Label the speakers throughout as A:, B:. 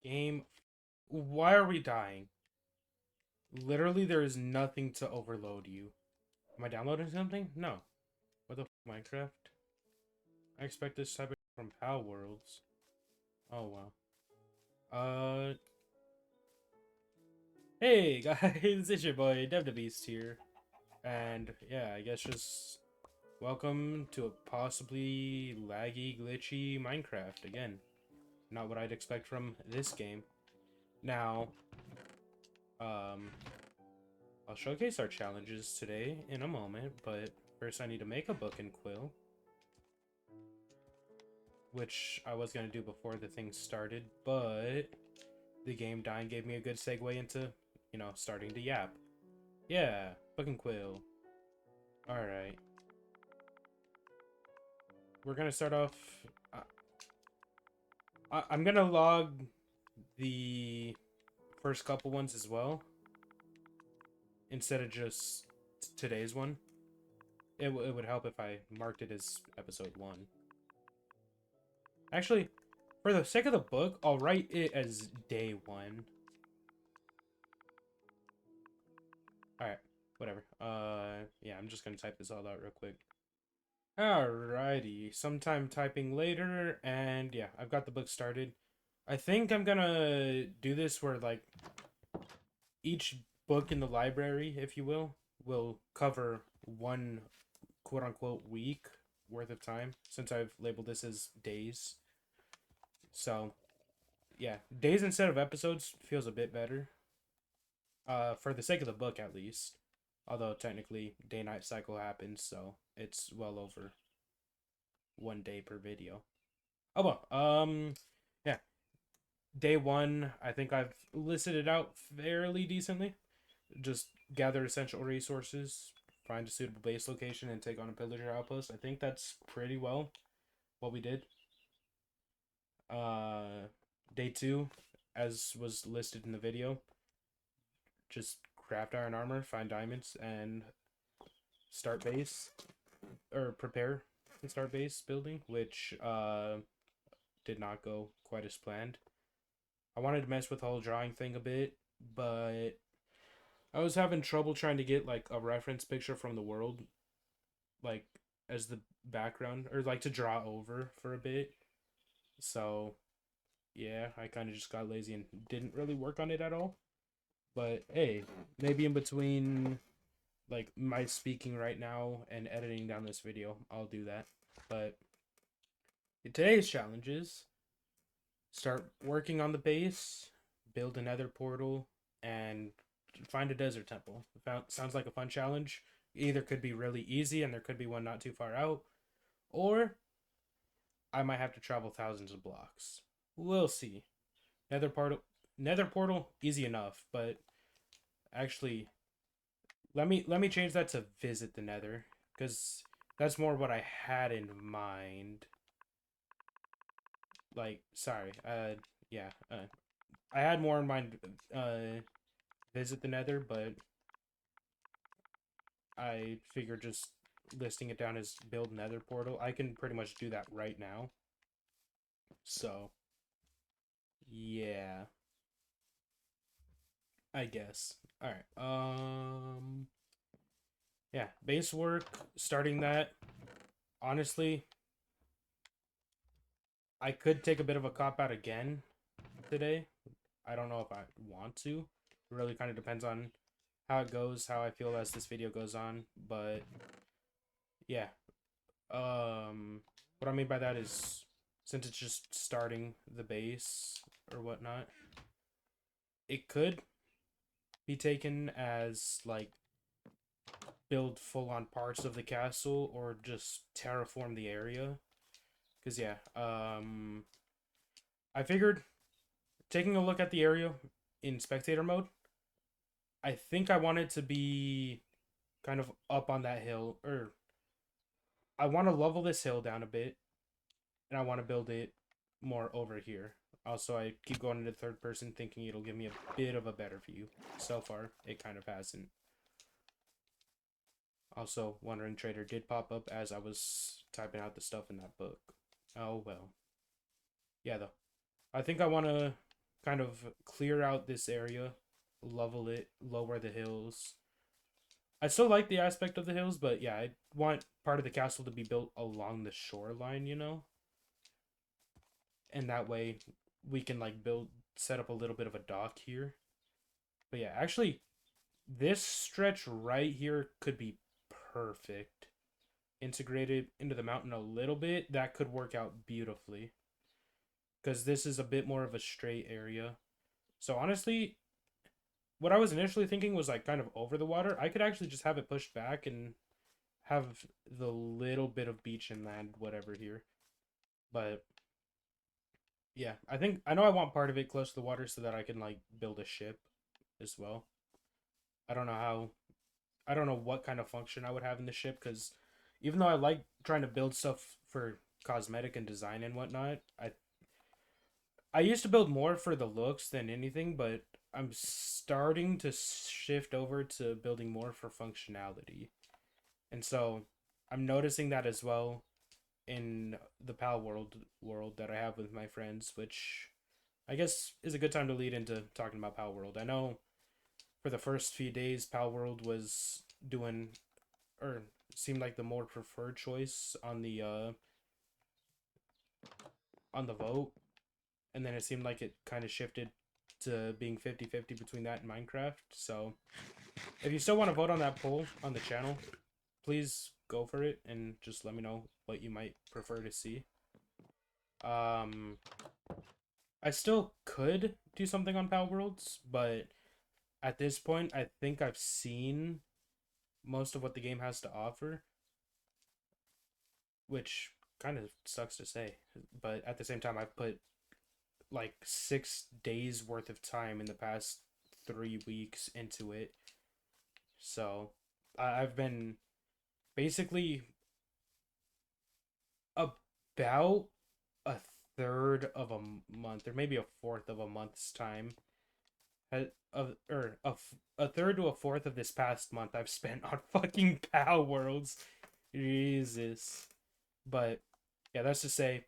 A: Game. Why are we dying? Literally, there is nothing to overload you. Am I downloading something? No. What the Minecraft? I expect this type of from Pal Worlds. Oh wow. Uh. Hey guys, it's your boy Dev the Beast here, and yeah, I guess just welcome to a possibly laggy, glitchy Minecraft again. Not what I'd expect from this game. Now, um, I'll showcase our challenges today in a moment, but first I need to make a book and quill, which I was going to do before the thing started, but the game dying gave me a good segue into, starting to yap. Yeah, book and quill. Alright. We're going to start off... I'm going to log the first couple ones as well, instead of just today's one. It would help if I marked it as episode 1. Actually, for the sake of the book, I'll write it as day 1. Alright, whatever. Yeah, I'm just gonna type this all out real quick. Alrighty, sometime typing later, and yeah, I've got the book started. I think I'm gonna do this where, like, each book in the library, if you will cover one quote-unquote week worth of time, since I've labeled this as days. So, yeah, days instead of episodes feels a bit better. For the sake of the book, at least. Although, technically, day-night cycle happens, so it's well over 1 day per video. Oh, well, yeah. Day 1, I think I've listed it out fairly decently. Just gather essential resources, find a suitable base location, and take on a pillager outpost. I think that's pretty well what we did. Uh, Day 2, as was listed in the video, just craft iron armor, find diamonds, and start base, or prepare to start base building, which did not go quite as planned. I wanted to mess with the whole drawing thing a bit, but I was having trouble trying to get like a reference picture from the world, like as the background, or like to draw over for a bit. So yeah, I kind of just got lazy and didn't really work on it at all. But hey, maybe in between like my speaking right now and editing down this video, I'll do that. But today's challenge is start working on the base, build a nether portal, and find a desert temple. Sounds like a fun challenge. Either could be really easy and there could be one not too far out, or I might have to travel thousands of blocks. We'll see. Nether portal, nether portal, easy enough, but actually, let me change that to visit the nether, because that's more what I had in mind. Like, sorry, yeah, I had more in mind, visit the nether, but I figured just listing it down as build nether portal, I can pretty much do that right now. So, yeah, I guess. Alright, yeah, base work, starting that. Honestly, I could take a bit of a cop out again today. I don't know if I want to. It really kind of depends on how it goes, how I feel as this video goes on. But yeah, what I mean by that is, since it's just starting the base or whatnot, it could be taken as like build full on parts of the castle or just terraform the area. Because yeah, I figured taking a look at the area in spectator mode, I think I want it to be kind of up on that hill, or I want to level this hill down a bit, and I want to build it more over here. Also, I keep going into third person thinking it'll give me a bit of a better view. So far, it kind of hasn't. Also, Wandering Trader did pop up as I was typing out the stuff in that book. Oh well. Yeah, though. I think I want to kind of clear out this area, level it, lower the hills. I still like the aspect of the hills, but yeah, I want part of the castle to be built along the shoreline, you know? And that way we can like set up a little bit of a dock here. But yeah, actually this stretch right here could be perfect. Integrated into the mountain a little bit, that could work out beautifully. Because this is a bit more of a straight area. So honestly, what I was initially thinking was like kind of over the water. I could actually just have it pushed back and have the little bit of beach and land, whatever here. But yeah, I know I want part of it close to the water so that I can like build a ship as well. I don't know how, I don't know what kind of function I would have in the ship because even though I like trying to build stuff for cosmetic and design and whatnot, I used to build more for the looks than anything, but I'm starting to shift over to building more for functionality. And so I'm noticing that as well in the PAL world that I have with my friends, which I guess is a good time to lead into talking about PAL World. I know for the first few days, PAL World was doing or seemed like the more preferred choice on the vote, and then it seemed like it kind of shifted to being 50-50 between that and Minecraft. So if you still want to vote on that poll on the channel, please go for it and just let me know what you might prefer to see. Um, I still could do something on Pal Worlds, but at this point, I think I've seen most of what the game has to offer, which kind of sucks to say. But at the same time, I've put like 6 days worth of time in the past 3 weeks into it. So I've been basically about a third of a month, or maybe a fourth of a month's time, a third to a fourth of this past month I've spent on fucking Pal Worlds. Jesus. But yeah, that's to say,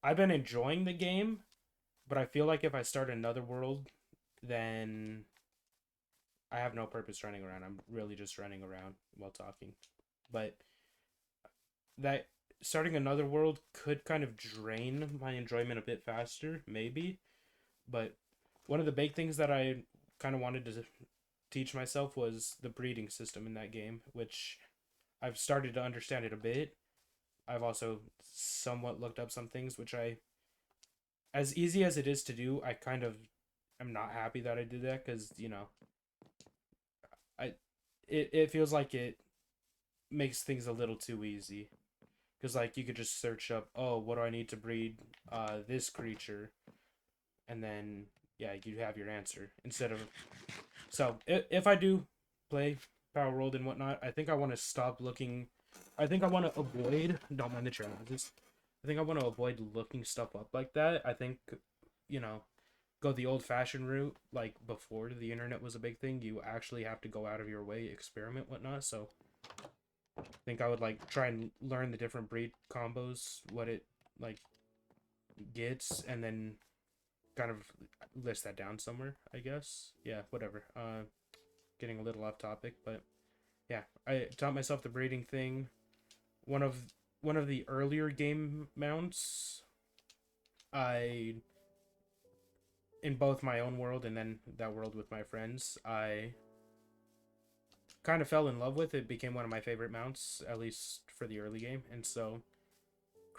A: I've been enjoying the game, but I feel like if I start another world, then I have no purpose running around. I'm really just running around while talking. But that starting another world could kind of drain my enjoyment a bit faster, maybe. But one of the big things that I kind of wanted to teach myself was the breeding system in that game, which I've started to understand it a bit. I've also somewhat looked up some things, which as easy as it is to do, I kind of am not happy that I did that because, I it feels like it makes things a little too easy. Because, like, you could just search up, oh, what do I need to breed this creature? And then, yeah, you have your answer. Instead of. So, if I do play Power World and whatnot, I think I want to stop looking. I think I want to avoid. Don't mind the challenges. I think I want to avoid looking stuff up like that. I think, you know, go the old fashioned route, like before the internet was a big thing. You actually have to go out of your way, experiment, whatnot. So, I think I would like try and learn the different breed combos, what it like gets, and then kind of list that down somewhere, I guess. Yeah, whatever. Getting a little off topic, but yeah, I taught myself the breeding thing. One of one of the earlier game mounts, I in both my own world and then that world with my friends, I kind of fell in love with. It became one of my favorite mounts, at least for the early game, and so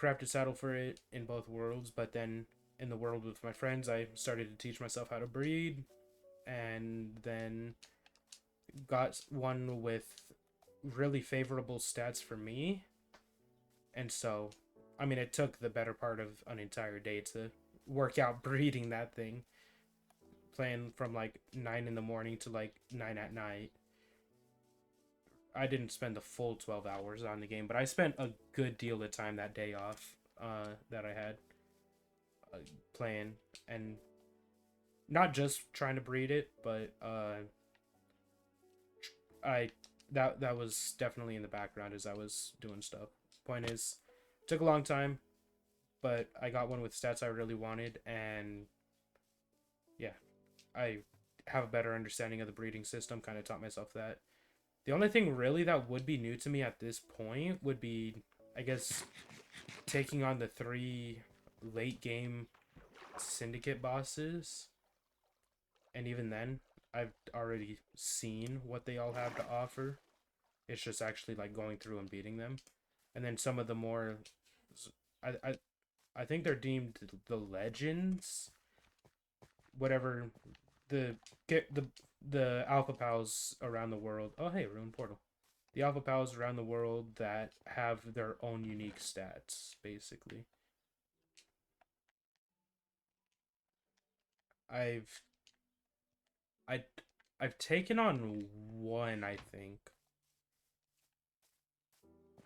A: crafted saddle for it in both worlds. But then in the world with my friends, I started to teach myself how to breed, and then got one with really favorable stats for me. And so, I mean, it took the better part of an entire day to work out breeding that thing, playing from like 9 in the morning to like 9 at night. I didn't spend the full 12 hours on the game, but I spent a good deal of time that day off that I had uh, playing, and not just trying to breed it, but I that was definitely in the background as I was doing stuff. Point is, it took a long time, but I got one with stats I really wanted, and yeah, I have a better understanding of the breeding system. Kind of taught myself that. The only thing really that would be new to me at this point would be, I guess, taking on the 3 late game syndicate bosses. And even then, I've already seen what they all have to offer. It's just actually like going through and beating them. And then some of the more, I I, I think they're deemed the legends, whatever the get the alpha pals around the world. Oh hey, ruined portal. The alpha pals around the world that have their own unique stats, basically. I've I I've taken on one, I think.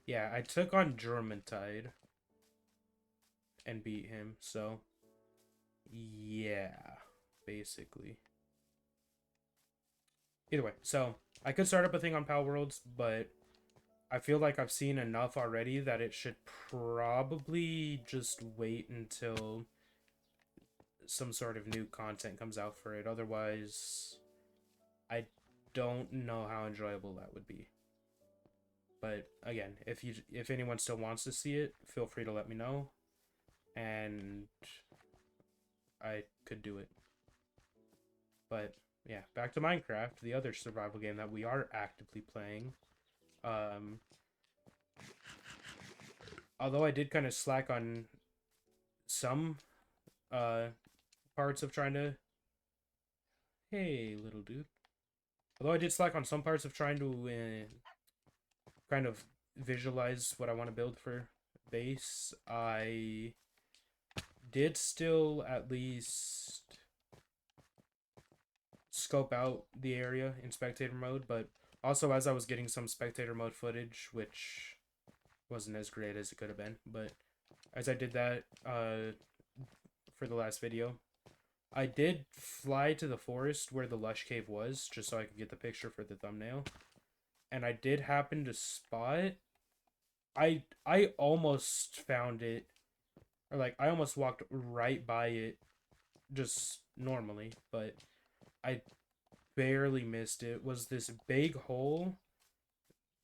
A: Yeah, I took on Germantide and beat him, so yeah, basically. Either way, so I could start up a thing on Pal Worlds, but I feel like I've seen enough already that it should probably just wait until some sort of new content comes out for it. Otherwise, I don't know how enjoyable that would be. But again, if anyone still wants to see it, feel free to let me know, and I could do it. But yeah, back to Minecraft, the other survival game that we are actively playing. Um, although I did kind of slack on some uh parts of trying to. Hey, little dude. Although I did slack on some parts of trying to kind of visualize what I want to build for base, I did still at least scope out the area in spectator mode, but also as I was getting some spectator mode footage, which wasn't as great as it could have been, but as I did that for the last video, I did fly to the forest where the lush cave was, just so I could get the picture for the thumbnail. And I did happen to spot. I almost found it, or like I almost walked right by it, just normally, but I barely missed it. It was this big hole,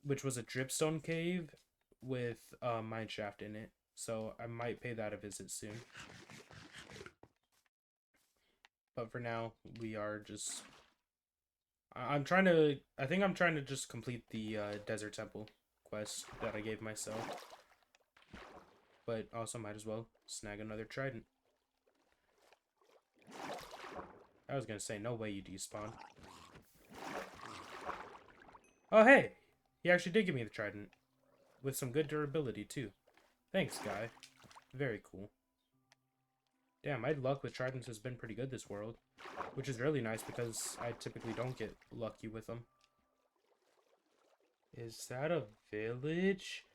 A: which was a dripstone cave with a mine shaft in it. So I might pay that a visit soon. But for now, we are just. I'm trying to. I think I'm trying to just complete the desert temple quest that I gave myself. But also might as well snag another trident. I was gonna say, no way you despawn. Oh hey! He actually did give me the trident. With some good durability too. Thanks, guy. Very cool. Damn, my luck with tridents has been pretty good this world. Which is really nice because I typically don't get lucky with them. Is that a village?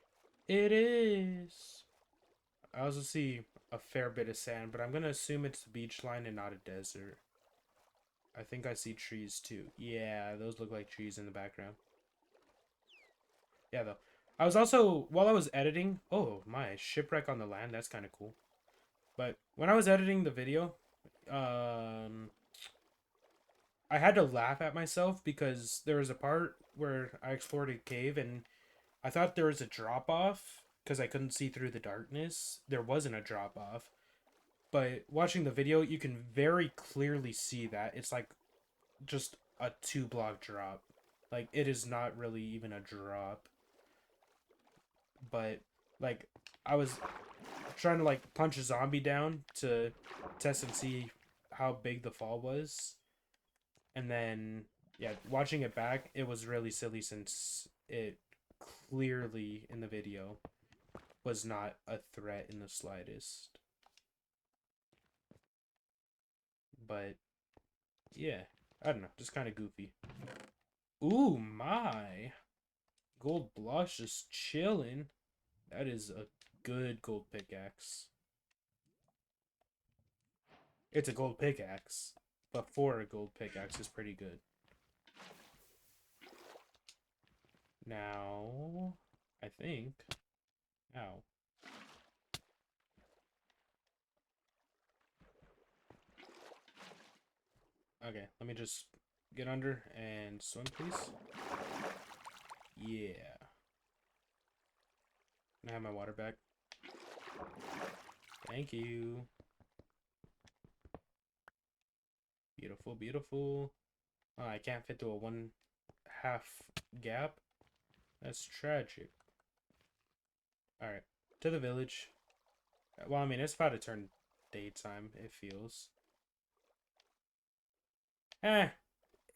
A: It is! I also see a fair bit of sand, but I'm gonna assume it's the beach line and not a desert. I think I see trees too. Yeah, those look like trees in the background. Yeah, though. I was also, while I was editing, oh my, shipwreck on the land, that's kind of cool. But when I was editing the video, I had to laugh at myself because there was a part where I explored a cave and I thought there was a drop off because I couldn't see through the darkness. There wasn't a drop off. But watching the video, you can very clearly see that it's like just a 2 block drop. Like it is not really even a drop. But like I was trying to like punch a zombie down to test and see how big the fall was. And then yeah, watching it back, it was really silly since it clearly in the video was not a threat in the slightest. But yeah, I don't know, just kind of goofy. Ooh, my. Gold blush just chilling. That is a good gold pickaxe. It's a gold pickaxe, but for a gold pickaxe is pretty good. Now, I think. Ow. Okay, let me just get under and swim, please. Yeah. Can I have my water back? Thank you. Beautiful, beautiful. Oh, I can't fit through a 1/2 gap. That's tragic. Alright, to the village. Well, I mean, it's about to turn daytime, it feels. Eh,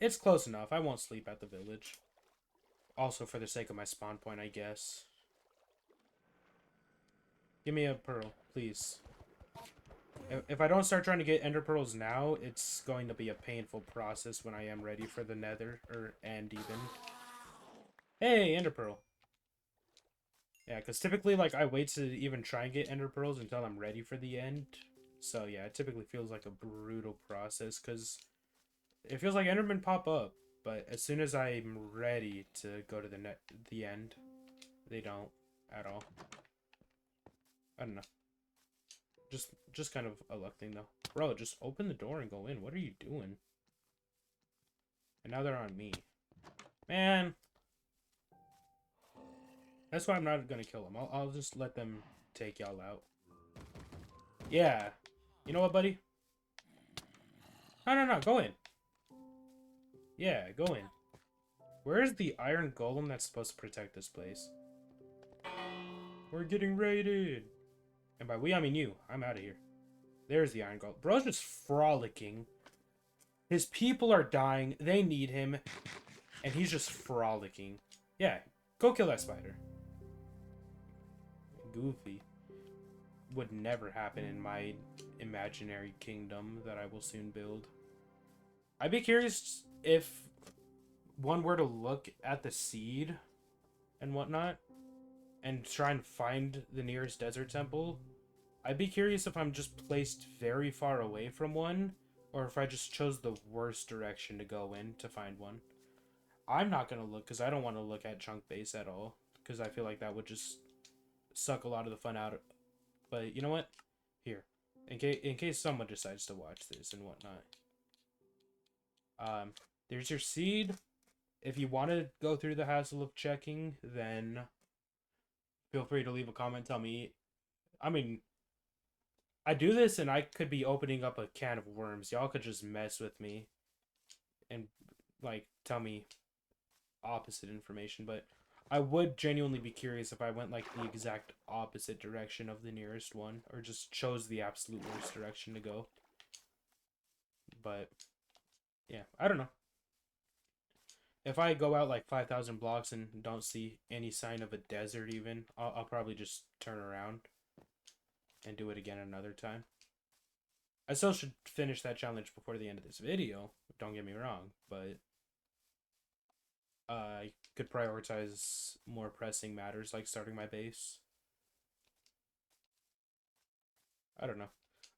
A: it's close enough. I won't sleep at the village. Also, for the sake of my spawn point, I guess. Give me a pearl, please. If I don't start trying to get ender pearls now, it's going to be a painful process when I am ready for the nether, and even. Hey, ender pearl. Yeah, because typically, like, I wait to even try and get ender pearls until I'm ready for the end. So, yeah, it typically feels like a brutal process, because it feels like endermen pop up, but as soon as I'm ready to go to the end, they don't at all. I don't know. Just kind of a luck thing, though. Bro, just open the door and go in. What are you doing? And now they're on me. Man. That's why I'm not gonna kill them. I'll just let them take y'all out. Yeah. You know what, buddy? No. Go in. Yeah, go in. Where's the iron golem that's supposed to protect this place? We're getting raided. And by we, I mean you. I'm out of here. There's the iron golem. Bro's just frolicking. His people are dying. They need him. And he's just frolicking. Yeah, go kill that spider. Goofy. Would never happen in my imaginary kingdom that I will soon build. I'd be curious if one were to look at the seed and whatnot and try and find the nearest desert temple. I'd be curious if I'm just placed very far away from one, or if I just chose the worst direction to go in to find one. I'm not going to look because I don't want to look at chunk base at all, because I feel like that would just suck a lot of the fun out. But you know what? Here, in case someone decides to watch this and whatnot. There's your seed. If you want to go through the hassle of checking, then feel free to leave a comment. Tell me. I mean, I do this and I could be opening up a can of worms. Y'all could just mess with me and, like, tell me opposite information. But I would genuinely be curious if I went, like, the exact opposite direction of the nearest one, or just chose the absolute worst direction to go. But, yeah, I don't know. If I go out like 5,000 blocks and don't see any sign of a desert even, I'll probably just turn around and do it again another time. I still should finish that challenge before the end of this video, don't get me wrong, but I could prioritize more pressing matters like starting my base. I don't know.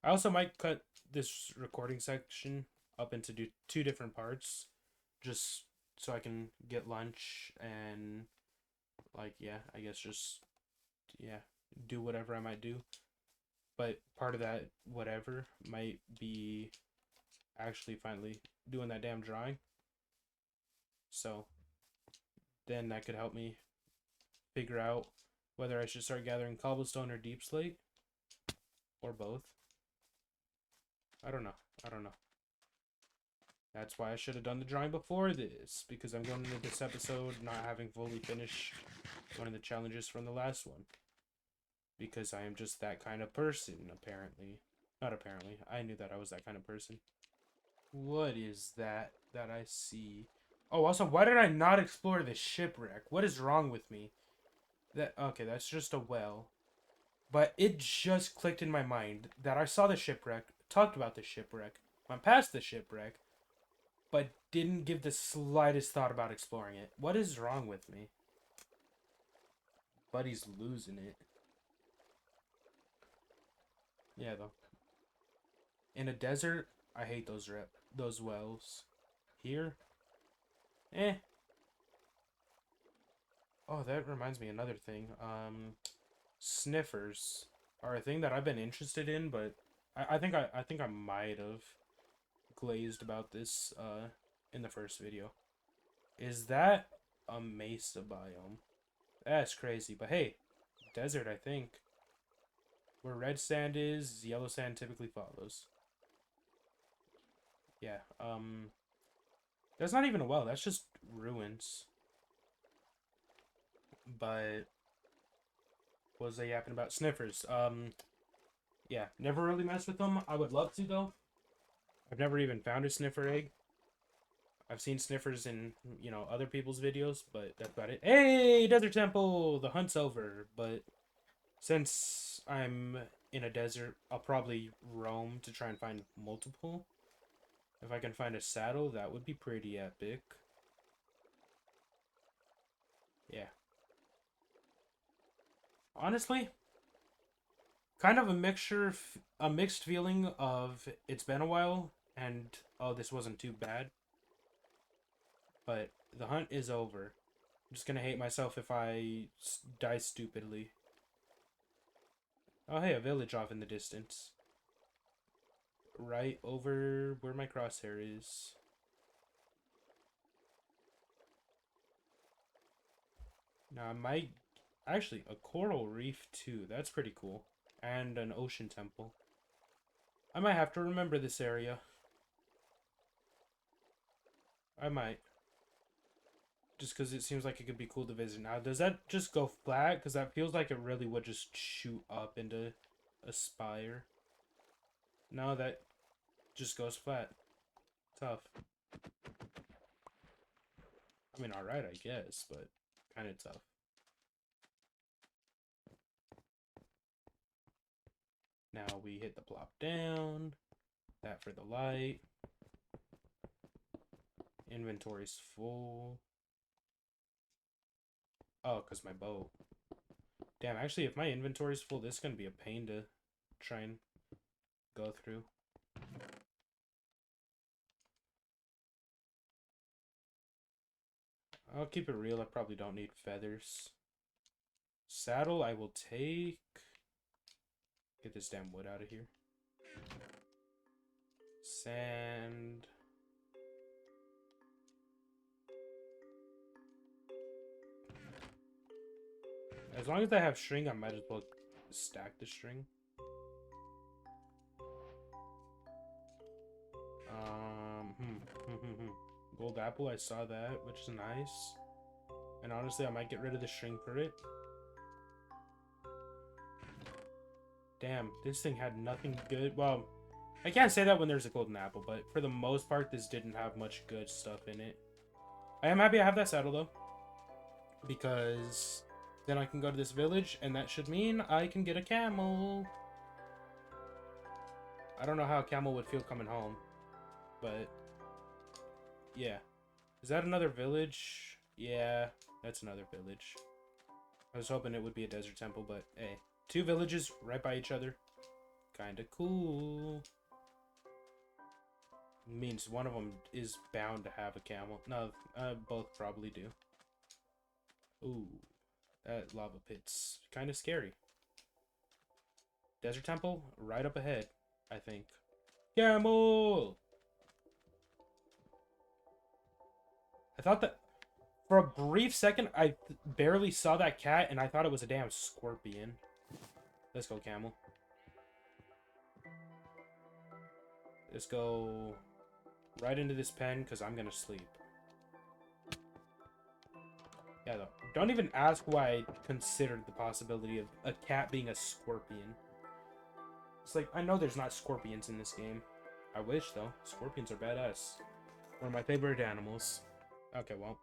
A: I also might cut this recording section up into two different parts, just so I can get lunch and, like, yeah, I guess just, yeah, do whatever I might do. But part of that whatever might be actually finally doing that damn drawing. So then that could help me figure out whether I should start gathering cobblestone or deep slate, or both. I don't know. That's why I should have done the drawing before this, because I'm going into this episode not having fully finished one of the challenges from the last one. Because I am just that kind of person, apparently. Not apparently. I knew that I was that kind of person. What is that I see? Oh, also, why did I not explore the shipwreck? What is wrong with me? Okay, that's just a well. But it just clicked in my mind that I saw the shipwreck, talked about the shipwreck, went past the shipwreck, but didn't give the slightest thought about exploring it. What is wrong with me? Buddy's losing it. Yeah, though. In a desert, I hate those wells. Here, eh. Oh, that reminds me of another thing. Sniffers are a thing that I've been interested in, but I think I might have glazed about this in the first video. Is that a mesa biome? That's crazy. But hey, desert, I think. Where red sand is, yellow sand typically follows. Yeah, that's not even a well, that's just ruins. But what was I yapping about? Sniffers. Yeah, never really messed with them. I would love to though. I've never even found a sniffer egg. I've seen sniffers in, you know, other people's videos, but that's about it. Hey, Desert Temple! The hunt's over, but since I'm in a desert, I'll probably roam to try and find multiple. If I can find a saddle, that would be pretty epic. Yeah. Honestly, kind of a a mixed feeling of it's been a while and oh, this wasn't too bad. But the hunt is over. I'm just gonna hate myself if I die stupidly. Oh, hey, a village off in the distance. Right over where my crosshair is. Now, I might... Actually, a coral reef, too. That's pretty cool. And an ocean temple. I might have to remember this area. I might. Just because it seems like it could be cool to visit. Now, does that just go flat? Because that feels like it really would just shoot up into a spire. No, that just goes flat. Tough. I mean, alright, I guess, but kind of tough. Now we hit the plop down. That for the light. Inventory's full. Oh, because my bow. Damn, actually, if my inventory's full, this is going to be a pain to try and go through. I'll keep it real. I probably don't need feathers. Saddle, I will take. Get this damn wood out of here. Sand. As long as I have string, I might as well stack the string. Gold apple, I saw that, which is nice. And honestly, I might get rid of the string for it. Damn, this thing had nothing good. Well, I can't say that when there's a golden apple, but for the most part, this didn't have much good stuff in it. I am happy I have that saddle, though. Because then I can go to this village, and that should mean I can get a camel. I don't know how a camel would feel coming home, but yeah. Is that another village? Yeah, that's another village. I was hoping it would be a desert temple, but hey. 2 villages right by each other. Kinda cool. Means one of them is bound to have a camel. No, both probably do. Ooh, that lava pit's kind of scary. Desert temple right up ahead, I think. Camel! I thought that for a brief second I barely saw that cat and I thought it was a damn scorpion. Let's go, camel. Let's go right into this pen because I'm gonna sleep. Yeah, though. Don't even ask why I considered the possibility of a cat being a scorpion. It's like, I know there's not scorpions in this game. I wish, though. Scorpions are badass. One of my favorite animals. Okay, well.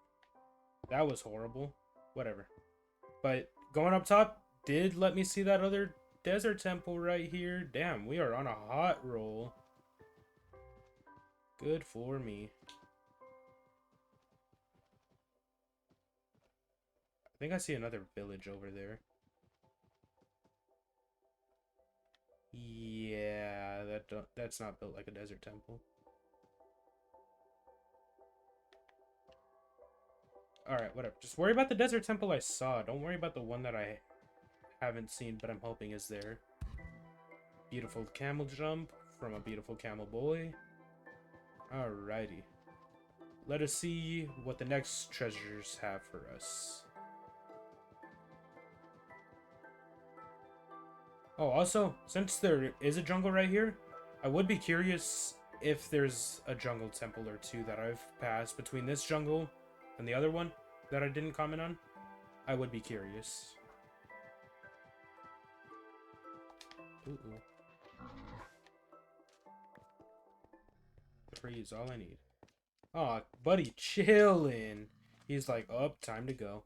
A: That was horrible. Whatever. But going up top did let me see that other desert temple right here. Damn, we are on a hot roll. Good for me. I think I see another village over there. Yeah, that's not built like a desert temple. Alright, whatever. Just worry about the desert temple I saw. Don't worry about the one that I haven't seen, but I'm hoping is there. Beautiful camel jump from a beautiful camel boy. Alrighty. Let us see what the next treasures have for us. Oh, also, since there is a jungle right here, I would be curious if there's a jungle temple or two that I've passed between this jungle and the other one that I didn't comment on. I would be curious. Ooh. 3 is all I need. Aw, buddy, chillin'. He's like, oh, time to go.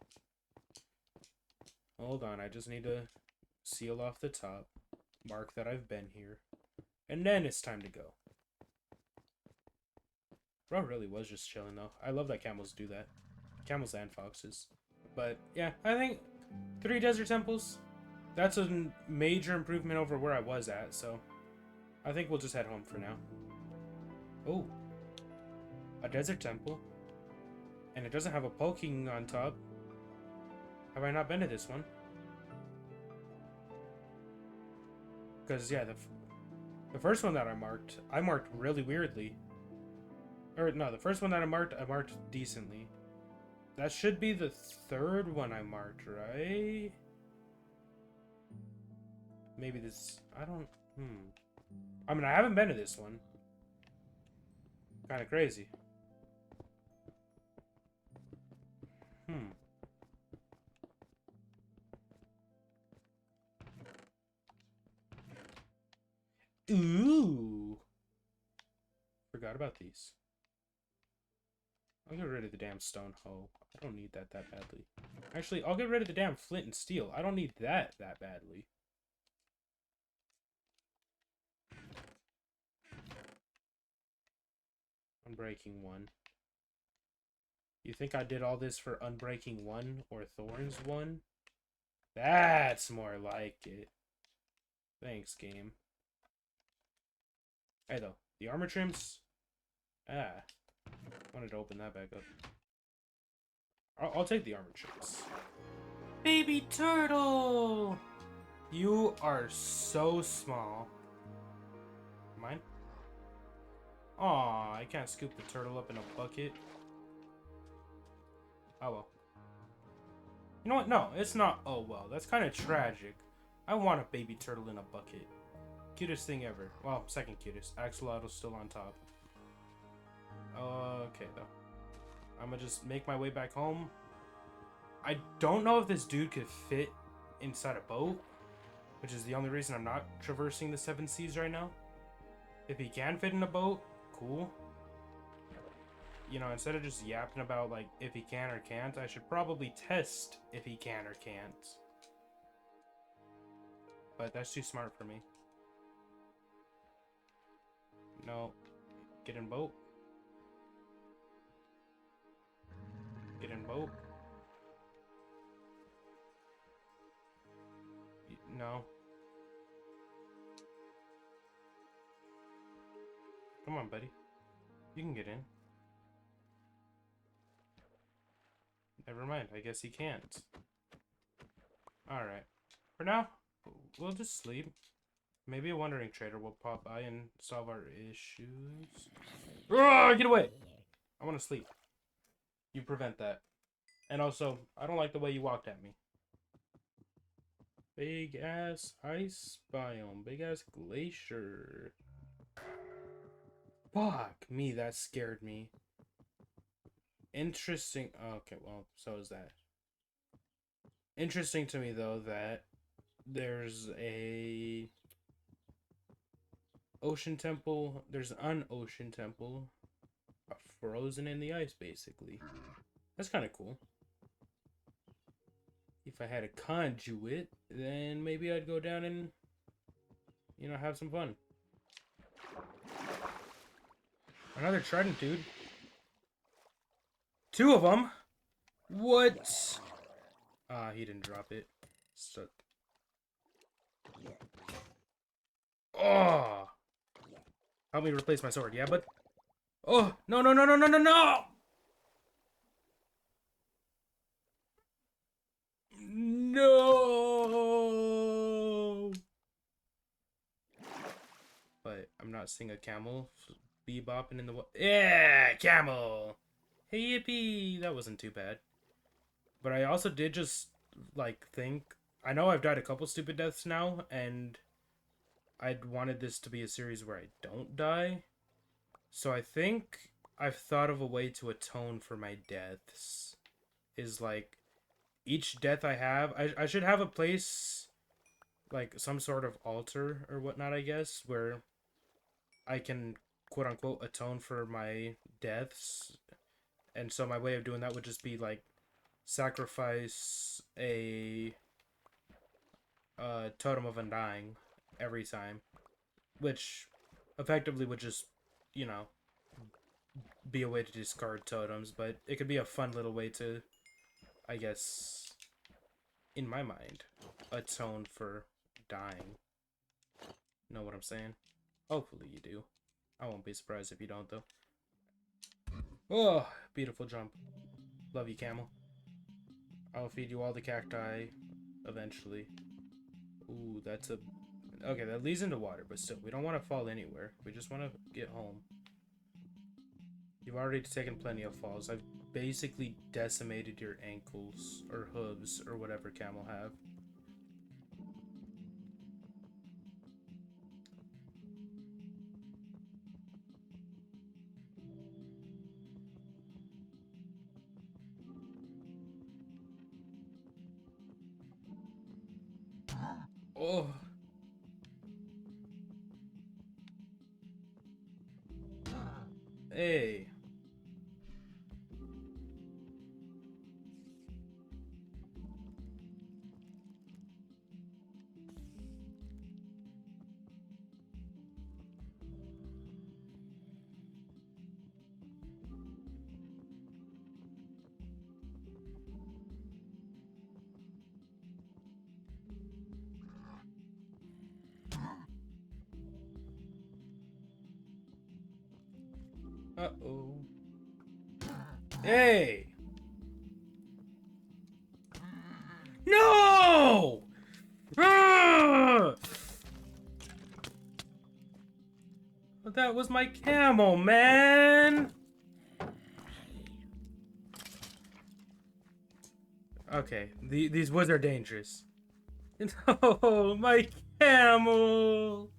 A: Hold on, I just need to seal off the top. Mark that I've been here. And then it's time to go. Bro really was just chilling, though. I love that camels do that. Camels and foxes. But, yeah, I think 3 desert temples. That's a major improvement over where I was at, so I think we'll just head home for now. Oh. A desert temple. And it doesn't have a poking on top. Have I not been to this one? Because, yeah, the first one that I marked really weirdly. Or, no, the first one that I marked decently. That should be the 3rd one I marked, right? Maybe this... I don't... I mean, I haven't been to this one. Kind of crazy. Ooh. Forgot about these. I'll get rid of the damn stone hoe. I don't need that badly. Actually, I'll get rid of the damn flint and steel. I don't need that badly. Unbreaking 1. You think I did all this for Unbreaking 1 or Thorns 1? That's more like it. Thanks, game. Hey, though. The armor trims? Ah. Wanted to open that back up. I'll take the armor trims. Baby turtle! You are so small. Mine? Aw, I can't scoop the turtle up in a bucket. Oh well. You know what? No, it's not oh well. That's kind of tragic. I want a baby turtle in a bucket. Cutest thing ever. Well, second cutest. Axolotl's still on top. Okay, though. I'm gonna just make my way back home. I don't know if this dude could fit inside a boat, which is the only reason I'm not traversing the 7 seas right now. If he can fit in a boat, cool. You know, instead of just yapping about, like, if he can or can't, I should probably test if he can or can't. But that's too smart for me. No. Get in boat. Get in boat. No. Come on, buddy. You can get in. Never mind. I guess he can't. Alright. For now, we'll just sleep. Maybe a wandering trader will pop by and solve our issues. Oh, get away! I want to sleep. You prevent that. And also, I don't like the way you walked at me. Big ass ice biome. Big ass glacier. Fuck me, that scared me. Interesting. Okay, well, so is that. Interesting to me, though, that there's a ocean temple. There's an ocean temple frozen in the ice, basically. That's kind of cool. If I had a conduit, then maybe I'd go down and, you know, have some fun. Another trident, dude. 2 of them? What? Ah, he didn't drop it. So... Oh! Help me replace my sword, yeah, bud? Oh! No, no, no, no, no, no, no! No! But I'm not seeing a camel. bebopping in the yeah, camel. Hey yippee! That wasn't too bad. But I also did just like think. I know I've died a couple stupid deaths now, and I'd wanted this to be a series where I don't die. So I think I've thought of a way to atone for my deaths. Is like each death I have, I should have a place like some sort of altar or whatnot, I guess, where I can quote unquote atone for my deaths. And so my way of doing that would just be like sacrifice a totem of undying every time, which effectively would just, you know, be a way to discard totems, but it could be a fun little way to, I guess, in my mind, atone for dying. Know what I'm saying? Hopefully you do. I won't be surprised if you don't, though. Oh, beautiful jump. Love you, camel. I'll feed you all the cacti eventually. Ooh, that's a... Okay, that leads into water, but still, we don't want to fall anywhere. We just want to get home. You've already taken plenty of falls. I've basically decimated your ankles, or hooves, or whatever camel have. Oh! Hey! Uh-oh. Hey! No! Ah! That was my camel, man! Okay, these woods are dangerous. No, my camel!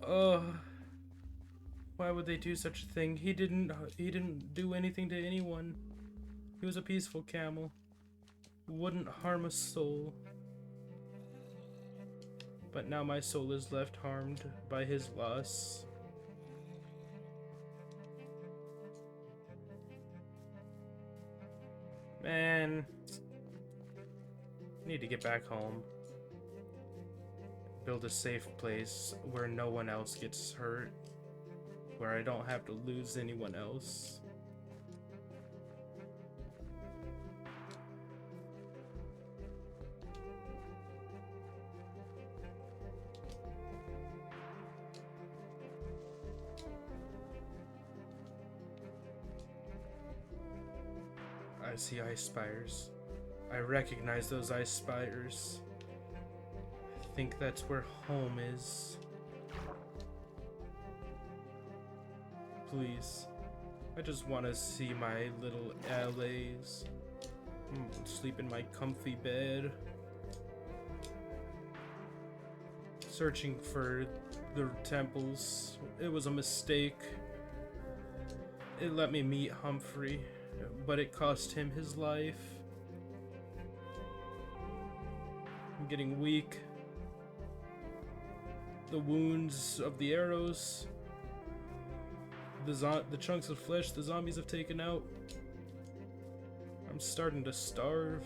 A: Oh, why would they do such a thing? He didn't do anything to anyone. He was a peaceful camel. Wouldn't harm a soul. But now my soul is left harmed by his loss. Man, I need to get back home. Build a safe place where no one else gets hurt. Where I don't have to lose anyone else. I see ice spires. I recognize those ice spires. I think that's where home is. Please. I just want to see my little LAs. Sleep in my comfy bed. Searching for the temples. It was a mistake. It let me meet Humphrey, but it cost him his life. I'm getting weak. The wounds of the arrows. The chunks of flesh the zombies have taken out. I'm starting to starve.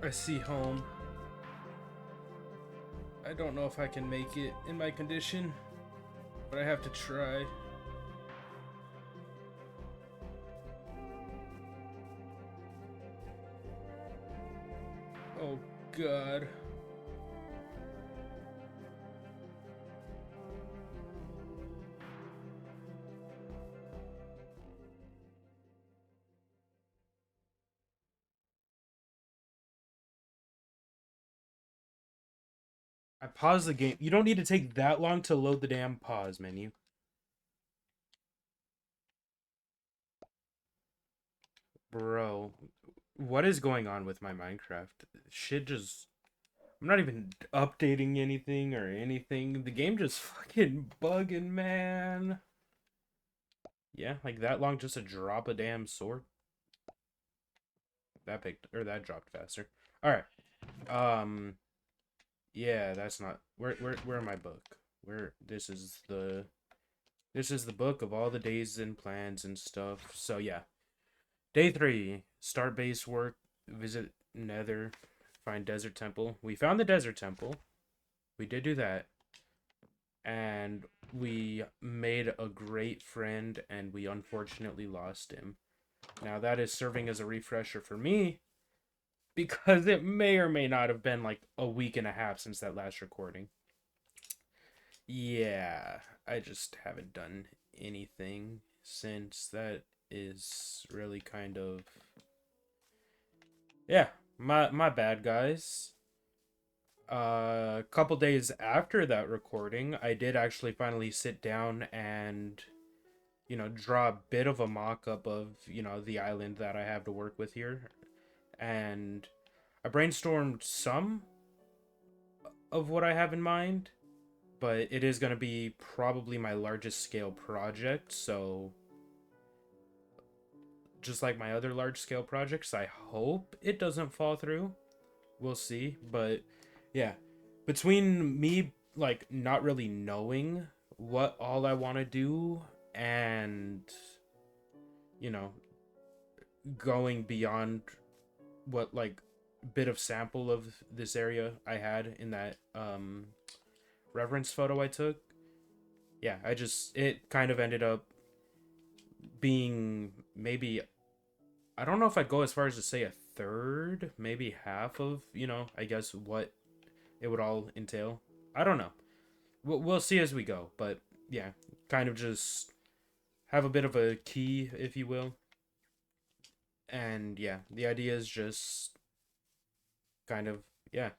A: I see home. I don't know if I can make it in my condition, but I have to try. Oh God. I paused the game. You don't need to take that long to load the damn pause menu. Bro, what is going on with my Minecraft? Shit just... I'm not even updating anything or anything. The game just fucking bugging, man. Yeah, like that long just to drop a damn sword. That picked... Or that dropped faster. Alright. Um... Yeah, that's not... Where my book? Where... This is the book of all the days and plans and stuff. So, yeah. Day 3. Start base work. Visit Nether. Find Desert Temple. We found the Desert Temple. We did do that. And we made a great friend, and we unfortunately lost him. Now, that is serving as a refresher for me, because it may or may not have been like a week and a half since that last recording. Yeah, I just haven't done anything since. That is really kind of... Yeah, my bad, guys. A couple days after that recording, I did actually finally sit down and, draw a bit of a mock-up of, the island that I have to work with here. And I brainstormed some of what I have in mind, but it is going to be probably my largest scale project, so just like my other large scale projects, I hope it doesn't fall through. We'll see, but yeah, between me like not really knowing what all I want to do and you know going beyond what like bit of sample of this area I had in that reference photo I took, yeah, it kind of ended up being maybe, I don't know if I'd go as far as to say a third, maybe half of, I guess what it would all entail. I don't know. We'll see as we go, but yeah, kind of just have a bit of a key, if you will. And yeah, the idea is just kind of, yeah,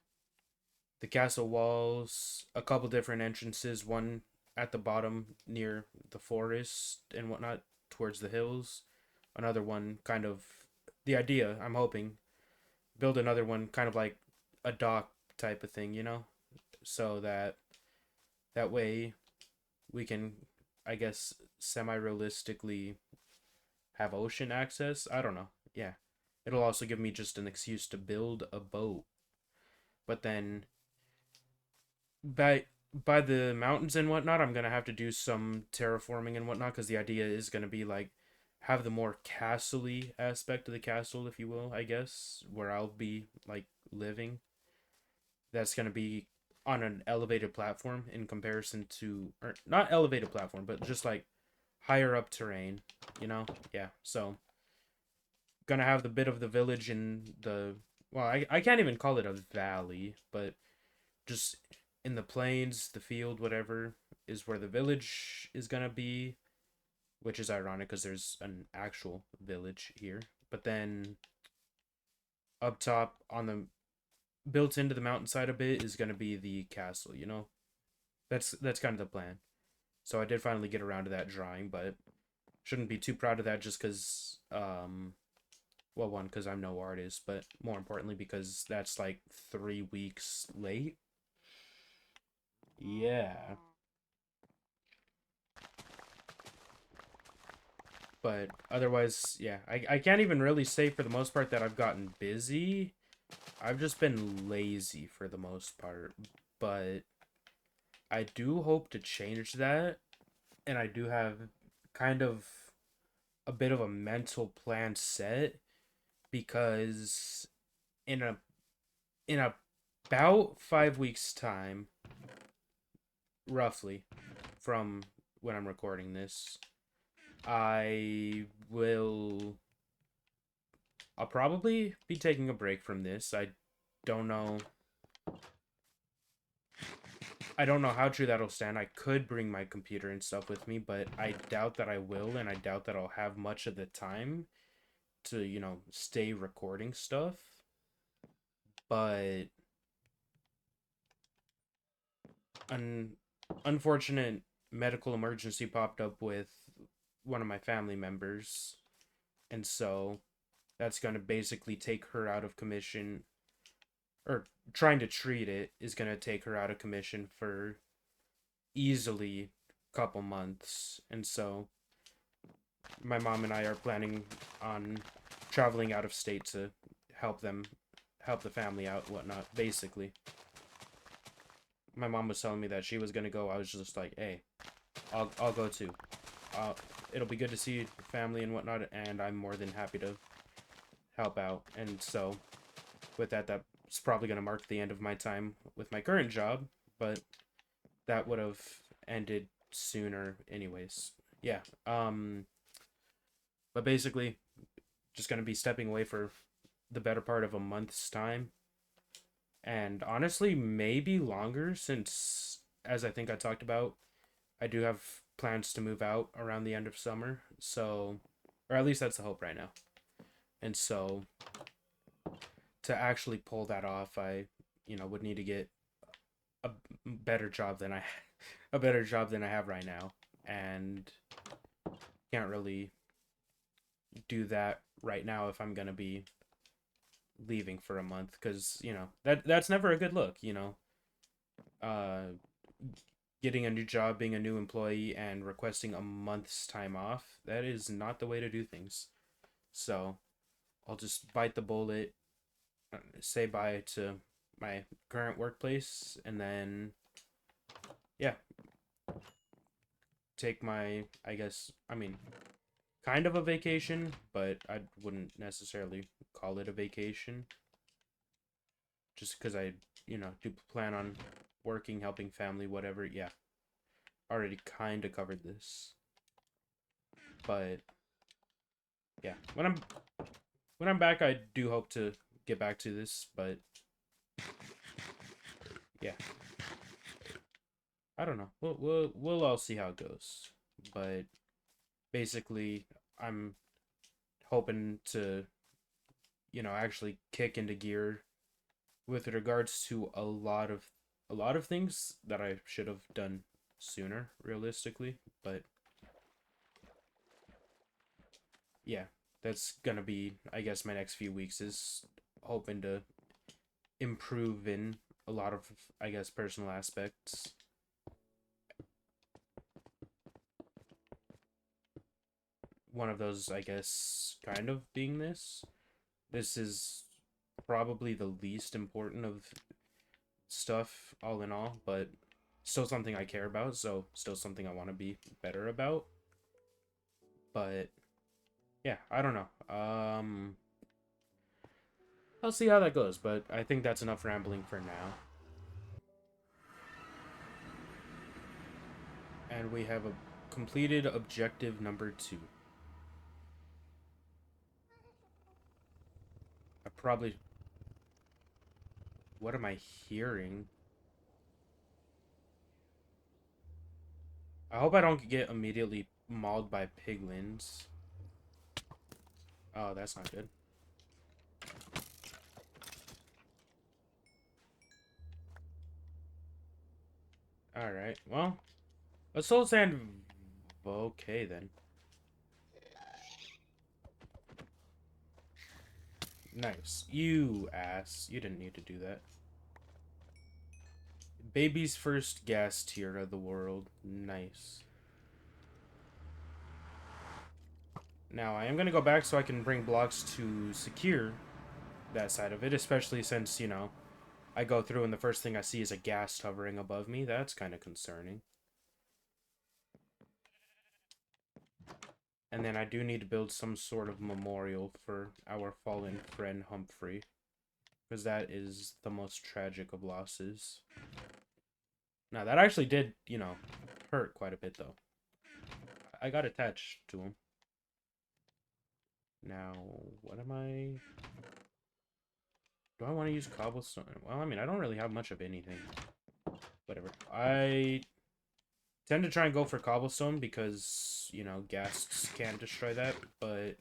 A: the castle walls, a couple different entrances, one at the bottom near the forest and whatnot, towards the hills, another one kind of, the idea, I'm hoping, build another one kind of like a dock type of thing, so that way we can, I guess, semi realistically have ocean access. I don't know. Yeah. It'll also give me just an excuse to build a boat. But then by by the mountains and whatnot, I'm gonna have to do some terraforming and whatnot, because the idea is gonna be like have the more castle-y aspect of the castle, if you will, I guess, where I'll be like living. That's gonna be on an elevated platform in comparison to, or not elevated platform, but just like higher up terrain, Yeah. So gonna have the bit of the village in the, well, I can't even call it a valley, but just in the plains, the field, whatever, is where the village is gonna be, which is ironic because there's an actual village here. But then up top on the, built into the mountainside a bit, is gonna be the castle. That's kind of the plan. So I did finally get around to that drawing, but shouldn't be too proud of that just because, well, one, because I'm no artist, but more importantly, because that's like 3 weeks late. Yeah. But otherwise, yeah, I can't even really say for the most part that I've gotten busy. I've just been lazy for the most part. But I do hope to change that. And I do have kind of a bit of a mental plan set, because in a in about 5 weeks time, roughly, from when I'm recording this, I will, I'll probably be taking a break from this. Don't know I don't know how true that'll stand. I could bring my computer and stuff with me, but I doubt that I will, and I doubt that I'll have much of the time to, stay recording stuff. But an unfortunate medical emergency popped up with one of my family members, and so that's going to basically take her out of commission, or trying to treat it is going to take her out of commission for easily a couple months. And so my mom and I are planning on traveling out of state to help them, help the family out and whatnot, basically. My mom was telling me that she was gonna go. I was just like, hey, I'll go too. Uh, it'll be good to see family and whatnot, and I'm more than happy to help out. And so, with that, that's probably gonna mark the end of my time with my current job, but that would have ended sooner, anyways. Yeah. But basically, just gonna be stepping away for the better part of a month's time, and honestly, maybe longer, since, as I think I talked about, I do have plans to move out around the end of summer. So, or at least that's the hope right now. And so, to actually pull that off, I, would need to get a better job than I, a better job than I have right now, and can't really do that right now if I'm gonna be leaving for a month, because that's never a good look. Uh, Getting a new job, being a new employee, and requesting a month's time off, that is not the way to do things. So I'll just bite the bullet, say bye to my current workplace, and then, yeah, take my, I guess, I mean, kind of a vacation, but I wouldn't necessarily call it a vacation. Just because I, do plan on working, helping family, whatever. Yeah, already kind of covered this. But yeah, when I'm back, I do hope to get back to this, but yeah, I don't know. We'll all see how it goes. But basically, I'm hoping to, actually kick into gear with regards to a lot of things that I should have done sooner, realistically. But yeah, that's gonna be, I guess, my next few weeks is hoping to improve in a lot of, I guess, personal aspects. One of those, I guess, kind of being this. This is probably the least important of stuff, all in all, but still something I care about, so still something I want to be better about. But yeah, I don't know. I'll see how that goes, but I think that's enough rambling for now. And we have a completed objective number 2. I probably... What am I hearing? I hope I don't get immediately mauled by piglins. Oh, that's not good. Alright, well, a soul sand... Okay, then. Nice. You ass. You didn't need to do that. Baby's first gas tier of the world. Nice. Now, I am going to go back so I can bring blocks to secure that side of it, especially since, I go through and the first thing I see is a ghast hovering above me. That's kind of concerning. And then I do need to build some sort of memorial for our fallen friend Humphrey, because that is the most tragic of losses. Now, that actually did, hurt quite a bit, though. I got attached to him. Now, what am I... Do I want to use cobblestone? Well, I mean, I don't really have much of anything. Whatever. I tend to try and go for cobblestone because, ghasts can destroy that, but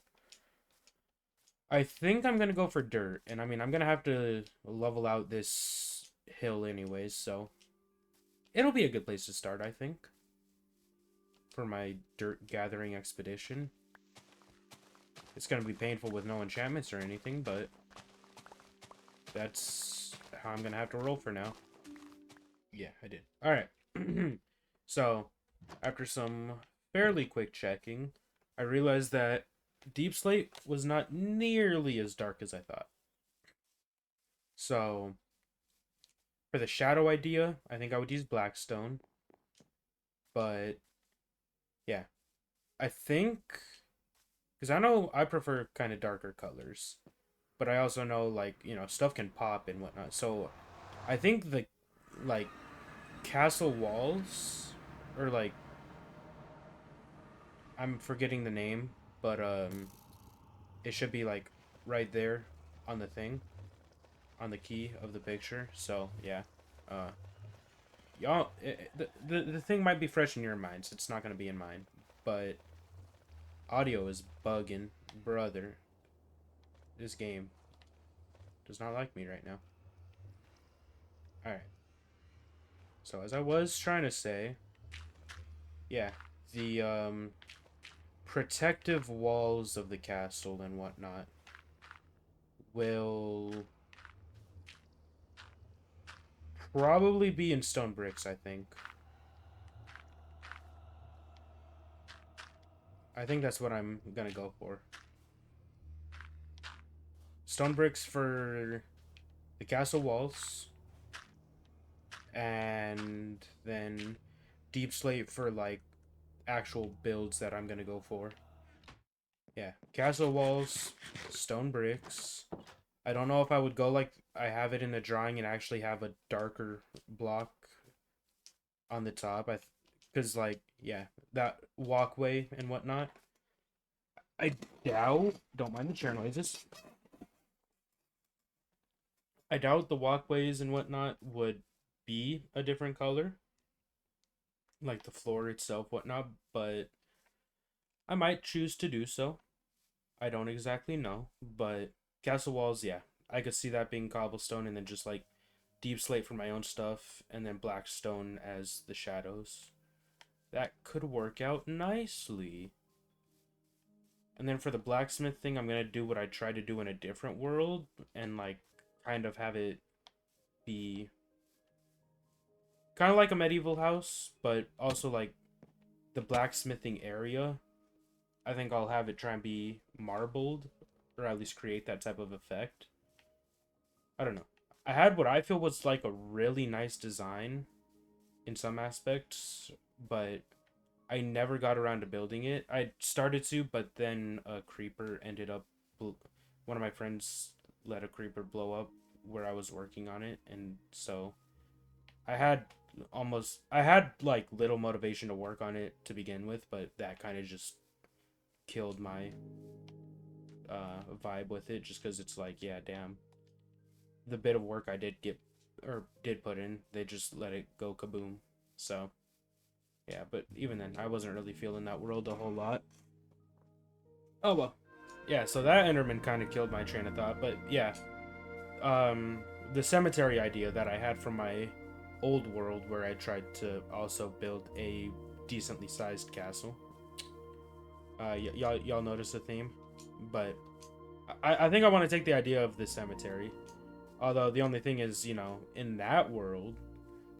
A: I think I'm going to go for dirt. And I mean, I'm going to have to level out this hill anyways, so it'll be a good place to start, I think, for my dirt gathering expedition. It's gonna be painful with no enchantments or anything, but that's how I'm gonna have to roll for now. Yeah, I did. All right. So, after some fairly quick checking, I realized that Deep Slate was not nearly as dark as I thought. So, for the shadow idea, I think I would use Blackstone. But, yeah. I think... Because I know I prefer kind of darker colors. But I also know, like, stuff can pop and whatnot. So, I think the, like, castle walls... Or, like... I'm forgetting the name. But, it should be, like, right there on the thing. On the key of the picture. So, yeah. Uh, y'all, the thing might be fresh in your minds. It's not going to be in mine. But audio is bugging. Brother. This game does not like me right now. Alright. So, as I was trying to say, yeah, the, protective walls of the castle and whatnot will probably be in stone bricks, I think. I think that's what I'm gonna go for. Stone bricks for the castle walls, and then deep slate for, like, actual builds that I'm gonna go for. Yeah, castle walls, stone bricks. I don't know if I would go like I have it in the drawing and actually have a darker block on the top. Because, like, yeah, that walkway and whatnot. I doubt. Don't mind the chair noises. I doubt the walkways and whatnot would be a different color, like the floor itself, whatnot. But I might choose to do so. I don't exactly know, but castle walls, yeah, I could see that being cobblestone and then just like deep slate for my own stuff, and then black stone as the shadows. That could work out nicely. And then for the blacksmith thing, I'm gonna do what I tried to do in a different world and like kind of have it be kind of like a medieval house, but also like the blacksmithing area. I think I'll have it try and be marbled, or at least create that type of effect. I don't know. I had what I feel was like a really nice design in some aspects, but I never got around to building it. I started to, but then a creeper ended up. One of my friends let a creeper blow up where I was working on it, and so I had I had like little motivation to work on it to begin with, but that kind of just killed my vibe with it, just because it's like, yeah, damn, the bit of work I did put in, they just let it go kaboom. So yeah, but even then, I wasn't really feeling that world a whole lot. Oh well. Yeah, so that Enderman kind of killed my train of thought, but yeah. The cemetery idea that I had from my old world where I tried to also build a decently sized castle. Y'all notice the theme? But I think I want to take the idea of the cemetery. Although the only thing is, in that world,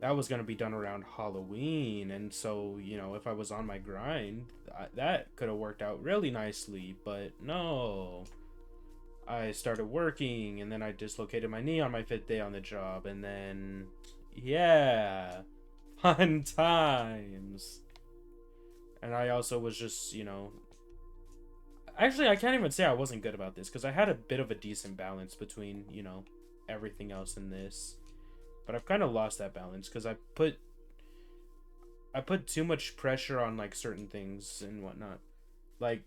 A: that was going to be done around Halloween, and so if I was on my grind, that could have worked out really nicely. But no, I started working, and then I dislocated my knee on my 5th day on the job, and then yeah, fun times. And I also was just actually, I can't even say I wasn't good about this because I had a bit of a decent balance between everything else in this. But I've kind of lost that balance because I put too much pressure on like certain things and whatnot, like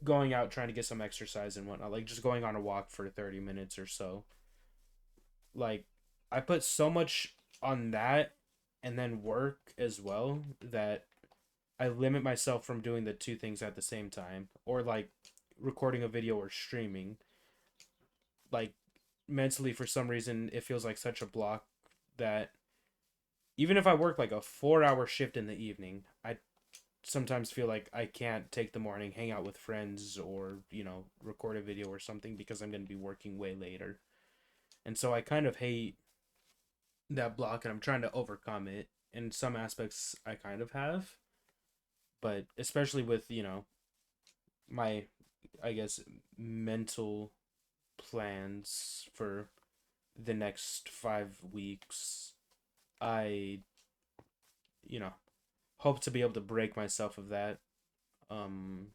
A: going out trying to get some exercise and whatnot, like just going on a walk for 30 minutes or so. Like I put so much on that and then work as well that I limit myself from doing the two things at the same time, or like recording a video or streaming. Like mentally, for some reason, it feels like such a block that even if I work like a 4 hour shift in the evening, I sometimes feel like I can't take the morning, hang out with friends, or, record a video or something because I'm going to be working way later. And so I kind of hate that block and I'm trying to overcome it. In some aspects, I kind of have, but especially with, my, I guess, mental plans for the next 5 weeks, I, you know, hope to be able to break myself of that um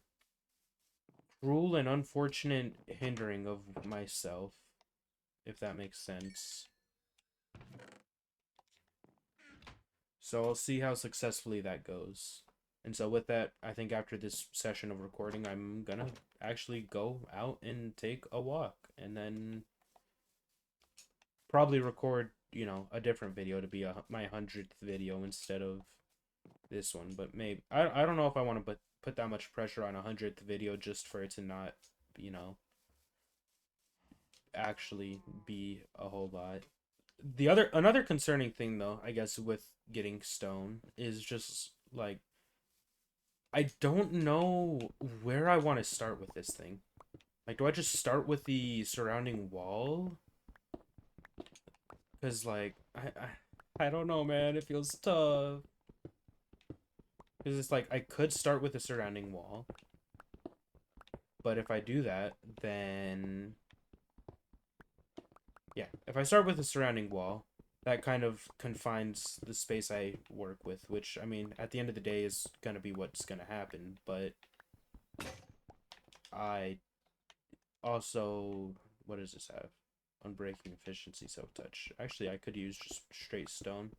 A: cruel and unfortunate hindering of myself, if that makes sense. So I'll see how successfully that goes. And so with that, I think after this session of recording, I'm gonna actually go out and take a walk and then probably record, a different video to be my 100th video instead of this one. But maybe I don't know if I want to put that much pressure on a 100th video just for it to not, you know, actually be a whole lot. Another concerning thing though, I guess, with getting stone is just like I don't know where I want to start with this thing. Like, do I just start with the surrounding wall? Because like I don't know, man. It feels tough. Because it's like I could start with the surrounding wall, but if I do that, then yeah, if I start with the surrounding wall, that kind of confines the space I work with, which, I mean, at the end of the day is going to be what's going to happen, but I also, what does this have? Unbreaking, efficiency, soak touch. Actually, I could use just straight stone.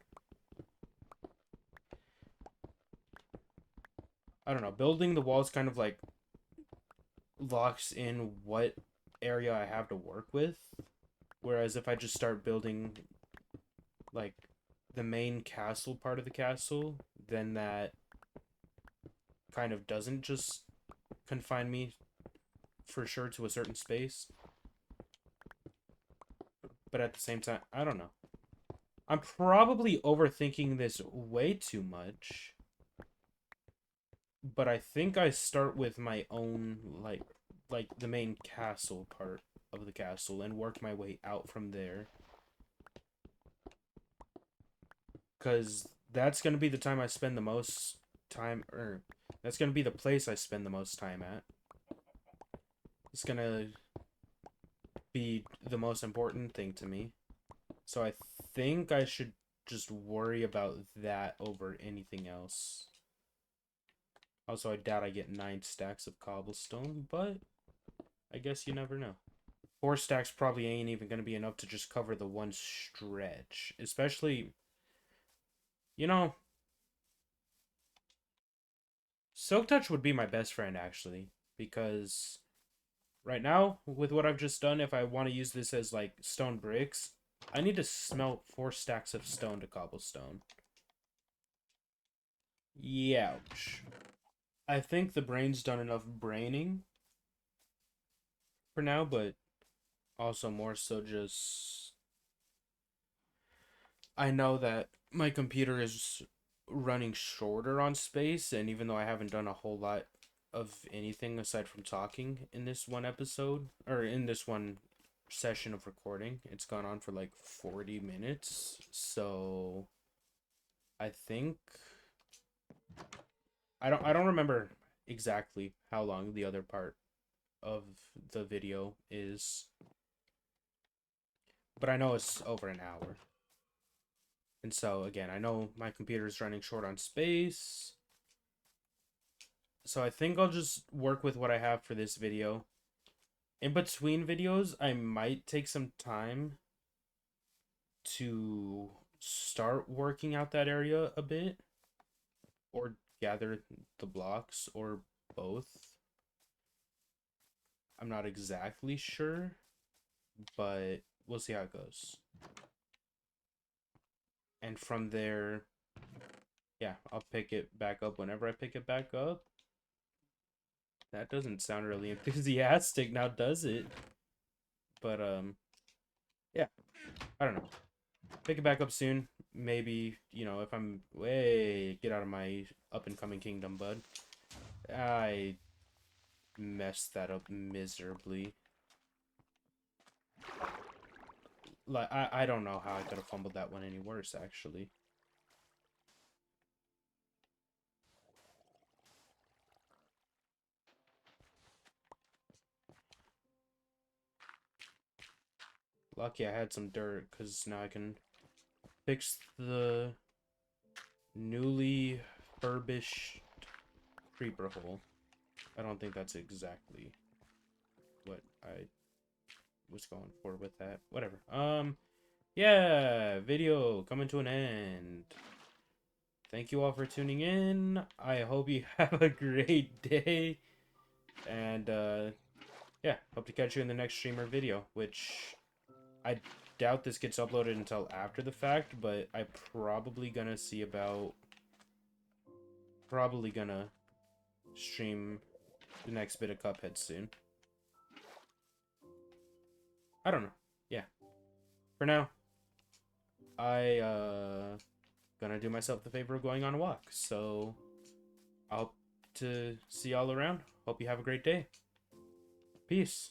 A: I don't know. Building the walls kind of like locks in what area I have to work with. Whereas if I just start building like the main castle part of the castle, then that kind of doesn't just confine me for sure to a certain space. But at the same time, I don't know. I'm probably overthinking this way too much. But I think I start with my own like the main castle part of the castle and work my way out from there. Cause that's gonna be the time I spend the most time, or that's gonna be the place I spend the most time at. It's gonna be the most important thing to me. So I think I should just worry about that over anything else. Also, I doubt I get 9 stacks of cobblestone, but I guess you never know. 4 stacks probably ain't even going to be enough to just cover the one stretch. Especially, you know, Silk Touch would be my best friend, actually. Because right now, with what I've just done, if I want to use this as, like, stone bricks, I need to smelt 4 stacks of stone to cobblestone. Youch. I think the brain's done enough braining for now, but also more so just I know that my computer is running shorter on space, and even though I haven't done a whole lot of anything aside from talking in this one episode, or in this one session of recording, it's gone on for like 40 minutes. So I think I don't remember exactly how long the other part of the video is, but I know it's over an hour. And so, again, I know my computer is running short on space. So I think I'll just work with what I have for this video. In between videos, I might take some time to start working out that area a bit. Or gather the blocks, or both. I'm not exactly sure, but we'll see how it goes. And from there, yeah, I'll pick it back up whenever I pick it back up. That doesn't sound really enthusiastic now, does it? But yeah, I don't know. Pick it back up soon. Maybe, you know, if I'm way get out of my up and coming kingdom, bud. I messed that up miserably. Like I don't know how I could have fumbled that one any worse, actually. Lucky I had some dirt, because now I can fix the newly furbished creeper hole. I don't think that's exactly what I was going for with that. Whatever. Yeah, video coming to an end. Thank you all for tuning in. I hope you have a great day. And, yeah, hope to catch you in the next stream or video, which I doubt this gets uploaded until after the fact, but I probably gonna see about... Probably gonna stream the next bit of Cuphead soon. I don't know. Yeah. For now, I, gonna do myself the favor of going on a walk, so I hope to see y'all around. Hope you have a great day. Peace.